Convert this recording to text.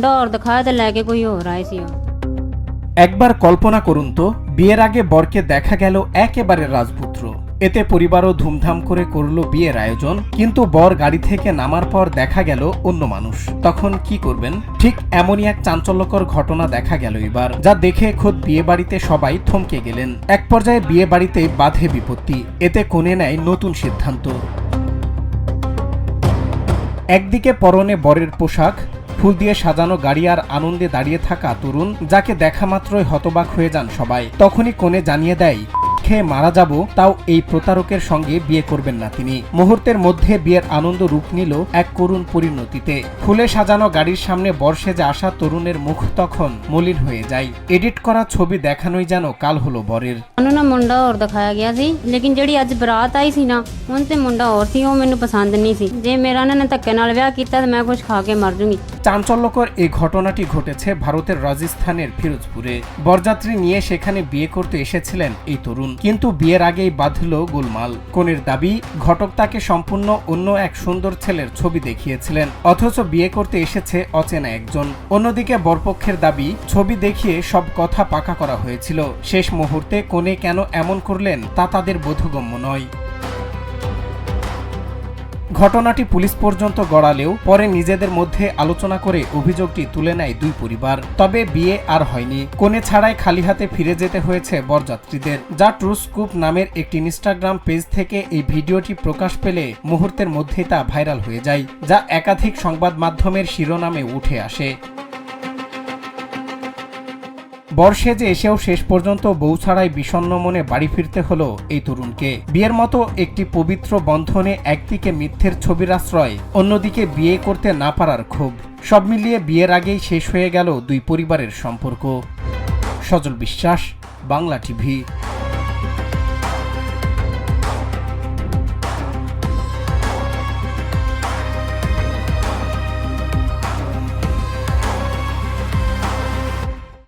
मुंडा और दिखाया तो लैके कोई और आए सी। একবার কল্পনা করুন তো, বিয়ের আগে বরকে দেখা গেল একেবারে রাজপুত্র। এতে পরিবারও ধুমধাম করে করলো বিয়ের আয়োজন, কিন্তু বর গাড়ি থেকে নামার পর দেখা গেল অন্য মানুষ। তখন কি করবেন? ঠিক এমনই এক চাঞ্চল্যকর ঘটনা দেখা গেল এবার, যা দেখে খোদ বিয়ে বাড়িতে সবাই থমকে গেলেন। এক পর্যায়ে বিয়ে বাড়িতে বাধে বিপত্তি। এতে কনে নেয় নতুন সিদ্ধান্ত। একদিকে পরনে বরের পোশাক, ফুল দিয়ে সাজানো গাড়ি আর আনন্দে দাঁড়িয়ে থাকা তরুণ, যাকে দেখা মাত্রই হতবাক হয়ে যান সবাই। তখনই কনে জানিয়ে দেয়, খেয়ে মারা যাব, তাও এই প্রতারকের সঙ্গে বিয়ে করবেন না তিনি। মুহূর্তের মধ্যে বিয়ের আনন্দ রূপ নিল এক করুণ পরিণতিতে। ফুলে সাজানো গাড়ির সামনে বর সেজে আসা তরুণের মুখ তখন মলিন হয়ে যায়। এডিট করা ছবি দেখানোই যেন কাল হলো বরের। ਉਹਨੂੰ ਨਾ ਮੁੰਡਾ ਹੋਰ ਦਿਖਾਇਆ ਗਿਆ ਸੀ, ਲੇਕਿਨ ਜਿਹੜੀ ਅੱਜ ਬਰਾਤ ਆਈ ਸੀ ਨਾ, ਉਹਨ ਤੇ ਮੁੰਡਾ ਹੋਰ ਸੀ, ਉਹ ਮੈਨੂੰ ਪਸੰਦ ਨਹੀਂ ਸੀ। ਜੇ ਮੇਰਾ ਇਹਨਾਂ ਨੇ ਧੱਕੇ ਨਾਲ ਵਿਆਹ ਕੀਤਾ ਤਾਂ ਮੈਂ ਕੁਝ ਖਾ ਕੇ ਮਰ ਜੂੰਗੀ। চাঞ্চল্যকর এই ঘটনাটি ঘটেছে ভারতের রাজস্থানের ফিরোজপুরে। বরযাত্রী নিয়ে সেখানে বিয়ে করতে এসেছিলেন এই তরুণ, কিন্তু বিয়ের আগেই বাঁধল গোলমাল। কনের দাবি, ঘটক তাকে সম্পূর্ণ অন্য এক সুন্দর ছেলের ছবি দেখিয়েছিলেন, অথচ বিয়ে করতে এসেছে অচেনা একজন। অন্যদিকে বরপক্ষের দাবি, ছবি দেখিয়ে সব কথা পাকা করা হয়েছিল। শেষ মুহূর্তে কনে কেন এমন করলেন তা তাদের বোধগম্য নয়। ঘটনাটি পুলিশ পর্যন্ত গড়ালেও পরে নিজেদের মধ্যে আলোচনা করে অভিযোগটি তুলে নেয় দুই পরিবার। তবে বিয়ে আর হয়নি। কনে ছাড়াই খালি হাতে ফিরে যেতে হয়েছে বরযাত্রীদের। যা ট্রু স্কুপ নামের একটি ইনস্টাগ্রাম পেজ থেকে এই ভিডিওটি প্রকাশ পেলে মুহূর্তের মধ্যেই তা ভাইরাল হয়ে যায়, যা একাধিক সংবাদ মাধ্যমের শিরোনামে উঠে আসে। বর সেজে এসেও শেষ পর্যন্ত বউ ছাড়াই বিষণ্ণ মনে বাড়ি ফিরতে হলো এই তরুণকে। বিয়ের মতো একটি পবিত্র বন্ধনে একদিকে মিথ্যের ছবির আশ্রয়, অন্যদিকে বিয়ে করতে না পারার ক্ষোভ। সব মিলিয়ে বিয়ের আগেই শেষ হয়ে গেল দুই পরিবারের সম্পর্ক। সজল বিশ্বাস, বাংলা টিভি।